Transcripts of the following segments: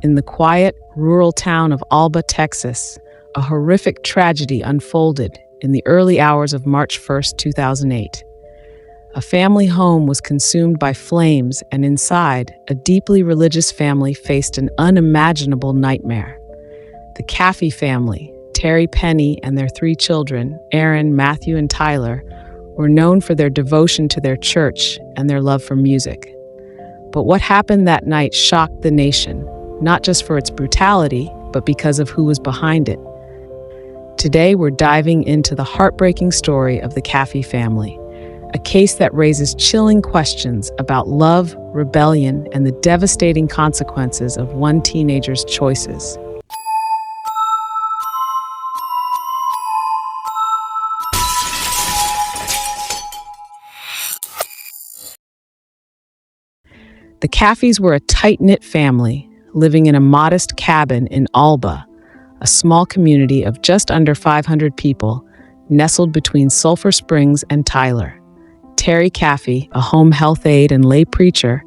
In the quiet, rural town of Alba, Texas, a horrific tragedy unfolded in the early hours of March 1st, 2008. A family home was consumed by flames, and inside, a deeply religious family faced an unimaginable nightmare. The Caffey family, Terry, Penny, and their 3 children, Erin, Matthew, and Tyler, were known for their devotion to their church and their love for music. But what happened that night shocked the nation, not just for its brutality, but because of who was behind it. Today, we're diving into the heartbreaking story of the Caffey family, a case that raises chilling questions about love, rebellion, and the devastating consequences of one teenager's choices. The Caffeys were a tight-knit family living in a modest cabin in Alba, a small community of just under 500 people, nestled between Sulphur Springs and Tyler. Terry Caffey, a home health aide and lay preacher,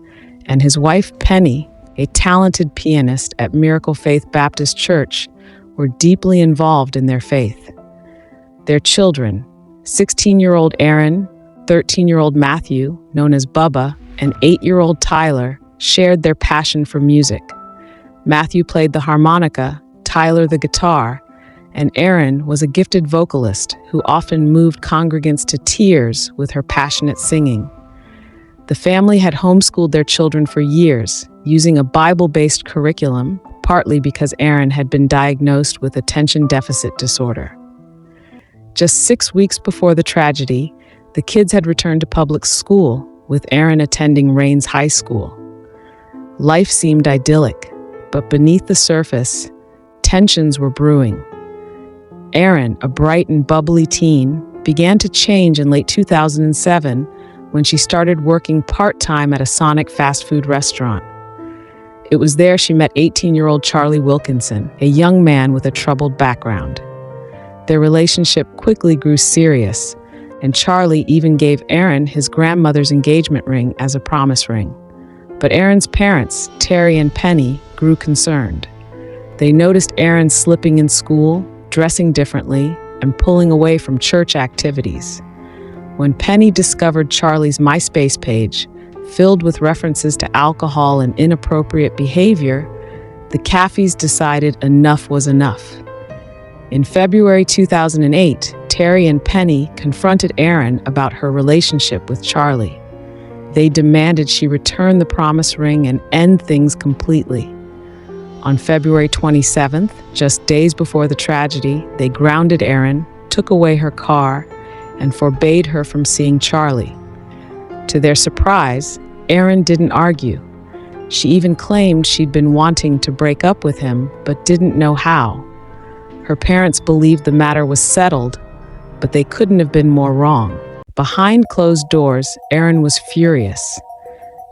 and his wife Penny, a talented pianist at Miracle Faith Baptist Church, were deeply involved in their faith. Their children, 16-year-old Erin, 13-year-old Matthew, known as Bubba, and 8-year-old Tyler, shared their passion for music. Matthew played the harmonica, Tyler the guitar, and Erin was a gifted vocalist who often moved congregants to tears with her passionate singing. The family had homeschooled their children for years, using a Bible-based curriculum, partly because Erin had been diagnosed with attention deficit disorder. Just 6 weeks before the tragedy, the kids had returned to public school, with Erin attending Rains High School. Life seemed idyllic, but beneath the surface, tensions were brewing. Erin, a bright and bubbly teen, began to change in late 2007 when she started working part-time at a Sonic fast food restaurant. It was there she met 18-year-old Charlie Wilkinson, a young man with a troubled background. Their relationship quickly grew serious, and Charlie even gave Erin his grandmother's engagement ring as a promise ring. But Erin's parents, Terry and Penny, grew concerned. They noticed Erin slipping in school, dressing differently, and pulling away from church activities. When Penny discovered Charlie's MySpace page, filled with references to alcohol and inappropriate behavior, the Caffeys decided enough was enough. In February 2008, Terry and Penny confronted Erin about her relationship with Charlie. They demanded she return the promise ring and end things completely. On February 27th, just days before the tragedy, they grounded Erin, took away her car, and forbade her from seeing Charlie. To their surprise, Erin didn't argue. She even claimed she'd been wanting to break up with him, but didn't know how. Her parents believed the matter was settled, but they couldn't have been more wrong. Behind closed doors, Erin was furious.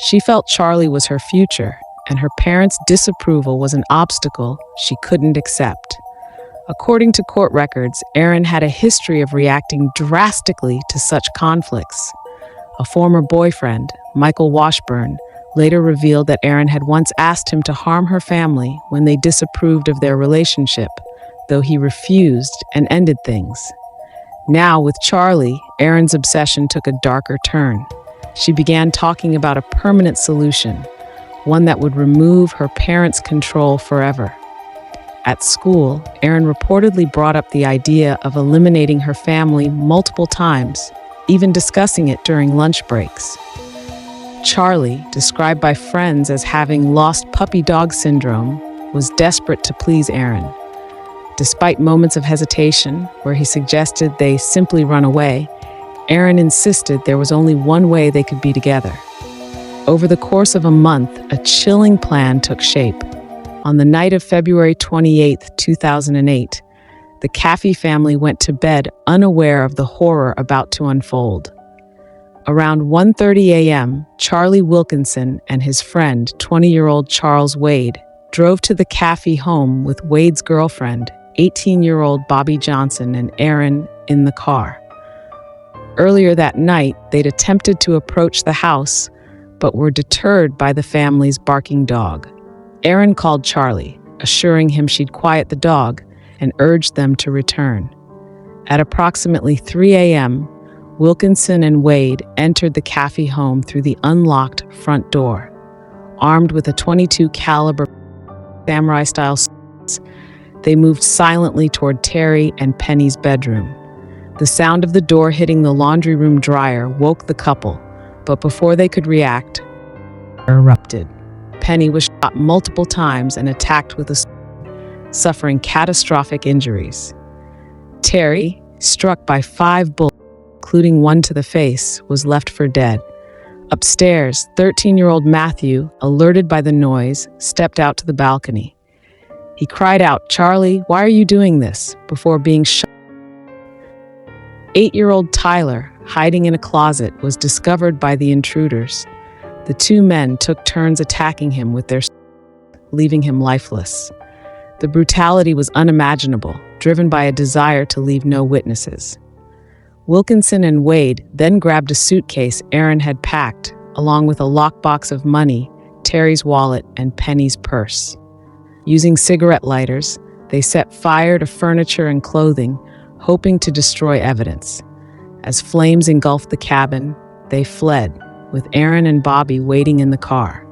She felt Charlie was her future, and her parents' disapproval was an obstacle she couldn't accept. According to court records, Erin had a history of reacting drastically to such conflicts. A former boyfriend, Michael Washburn, later revealed that Erin had once asked him to harm her family when they disapproved of their relationship, though he refused and ended things. Now, with Charlie, Erin's obsession took a darker turn. She began talking about a permanent solution, one that would remove her parents' control forever. At school, Erin reportedly brought up the idea of eliminating her family multiple times, even discussing it during lunch breaks. Charlie, described by friends as having lost puppy dog syndrome, was desperate to please Erin. Despite moments of hesitation, where he suggested they simply run away, Erin insisted there was only one way they could be together. Over the course of a month, a chilling plan took shape. On the night of February 28, 2008, the Caffey family went to bed unaware of the horror about to unfold. Around 1:30 a.m., Charlie Wilkinson and his friend, 20-year-old Charles Wade, drove to the Caffey home with Wade's girlfriend, 18-year-old Bobby Johnson, and Erin in the car. Earlier that night, they'd attempted to approach the house, but were deterred by the family's barking dog. Erin called Charlie, assuring him she'd quiet the dog, and urged them to return. At approximately 3 a.m., Wilkinson and Wade entered the Caffey home through the unlocked front door. Armed with a .22 caliber samurai-style swords, they moved silently toward Terry and Penny's bedroom. The sound of the door hitting the laundry room dryer woke the couple, but before they could react, erupted. Penny was shot multiple times and attacked with a sword, suffering catastrophic injuries. Terry, struck by 5 bullets, including one to the face, was left for dead. Upstairs, 13-year-old Matthew, alerted by the noise, stepped out to the balcony. He cried out, "Charlie, why are you doing this?" before being shot. 8-year-old Tyler, hiding in a closet, was discovered by the intruders. The 2 men took turns attacking him with their swords, leaving him lifeless. The brutality was unimaginable, driven by a desire to leave no witnesses. Wilkinson and Wade then grabbed a suitcase Erin had packed, along with a lockbox of money, Terry's wallet, and Penny's purse. Using cigarette lighters, they set fire to furniture and clothing, hoping to destroy evidence. As flames engulfed the cabin, they fled, with Erin and Bobby waiting in the car.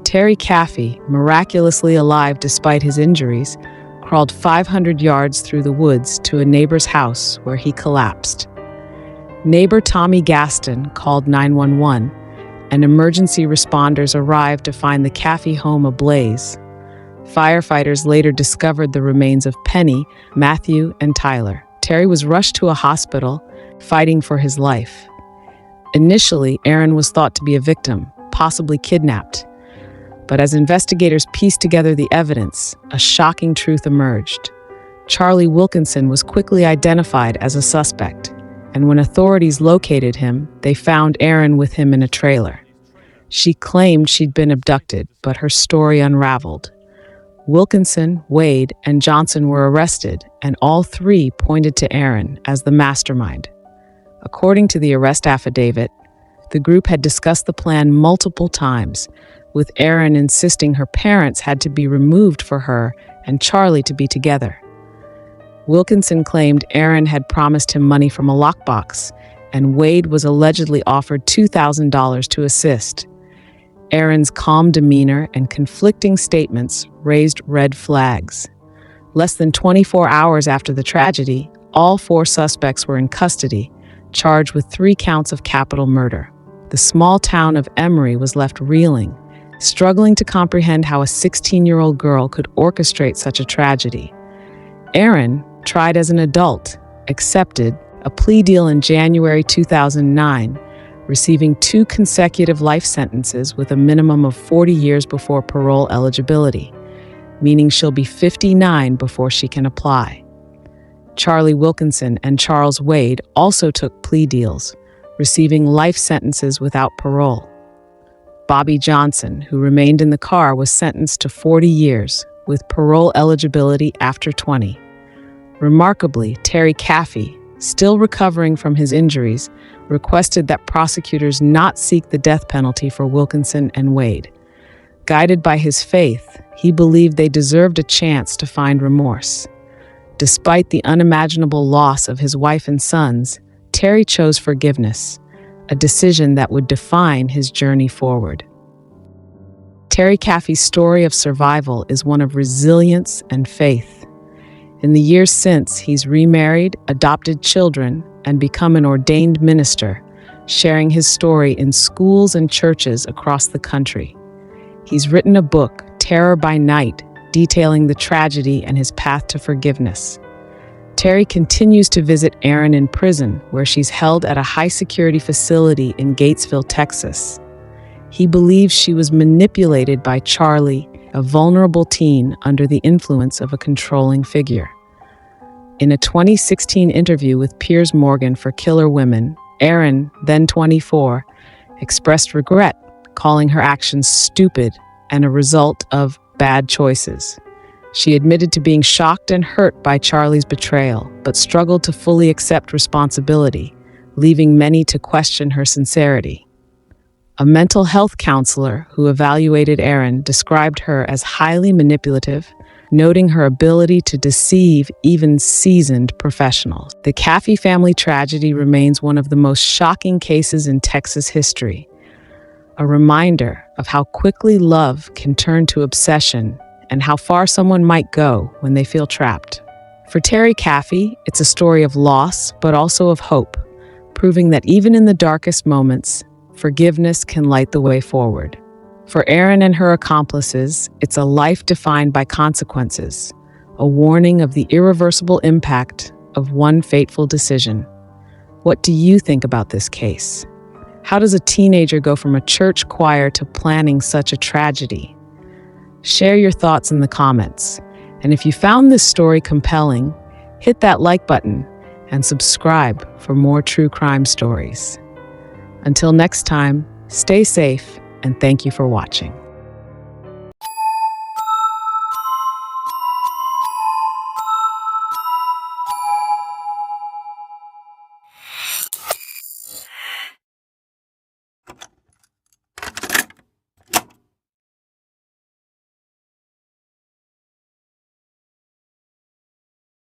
Terry Caffey, miraculously alive despite his injuries, crawled 500 yards through the woods to a neighbor's house where he collapsed. Neighbor Tommy Gaston called 911, and emergency responders arrived to find the Caffey home ablaze. Firefighters later discovered the remains of Penny, Matthew, and Tyler. Terry was rushed to a hospital, fighting for his life. Initially, Erin was thought to be a victim, possibly kidnapped. But as investigators pieced together the evidence, a shocking truth emerged. Charlie Wilkinson was quickly identified as a suspect, and when authorities located him, they found Erin with him in a trailer. She claimed she'd been abducted, but her story unraveled. Wilkinson, Wade, and Johnson were arrested, and all 3 pointed to Erin as the mastermind. According to the arrest affidavit, the group had discussed the plan multiple times, with Erin insisting her parents had to be removed for her and Charlie to be together. Wilkinson claimed Erin had promised him money from a lockbox, and Wade was allegedly offered $2,000 to assist. Erin's calm demeanor and conflicting statements raised red flags. Less than 24 hours after the tragedy, all 4 suspects were in custody, charged with 3 counts of capital murder. The small town of Emory was left reeling, struggling to comprehend how a 16-year-old girl could orchestrate such a tragedy. Erin, tried as an adult, accepted a plea deal in January 2009, receiving 2 consecutive life sentences with a minimum of 40 years before parole eligibility, meaning she'll be 59 before she can apply. Charlie Wilkinson and Charles Wade also took plea deals, receiving life sentences without parole. Bobby Johnson, who remained in the car, was sentenced to 40 years, with parole eligibility after 20. Remarkably, Terry Caffey, still recovering from his injuries, requested that prosecutors not seek the death penalty for Wilkinson and Wade. Guided by his faith, he believed they deserved a chance to find remorse. Despite the unimaginable loss of his wife and sons, Terry chose forgiveness, a decision that would define his journey forward. Terry Caffey's story of survival is one of resilience and faith. In the years since, he's remarried, adopted children, and become an ordained minister, sharing his story in schools and churches across the country. He's written a book, Terror by Night, detailing the tragedy and his path to forgiveness. Terry continues to visit Erin in prison, where she's held at a high-security facility in Gatesville, Texas. He believes she was manipulated by Charlie, a vulnerable teen under the influence of a controlling figure. In a 2016 interview with Piers Morgan for Killer Women, Erin, then 24, expressed regret, calling her actions stupid and a result of bad choices. She admitted to being shocked and hurt by Charlie's betrayal, but struggled to fully accept responsibility, leaving many to question her sincerity. A mental health counselor who evaluated Erin described her as highly manipulative, noting her ability to deceive even seasoned professionals. The Caffey family tragedy remains one of the most shocking cases in Texas history, a reminder of how quickly love can turn to obsession and how far someone might go when they feel trapped. For Terry Caffey, it's a story of loss, but also of hope, proving that even in the darkest moments, forgiveness can light the way forward. For Erin and her accomplices, it's a life defined by consequences, a warning of the irreversible impact of one fateful decision. What do you think about this case? How does a teenager go from a church choir to planning such a tragedy? Share your thoughts in the comments. And if you found this story compelling, hit that like button and subscribe for more true crime stories. Until next time, stay safe and thank you for watching.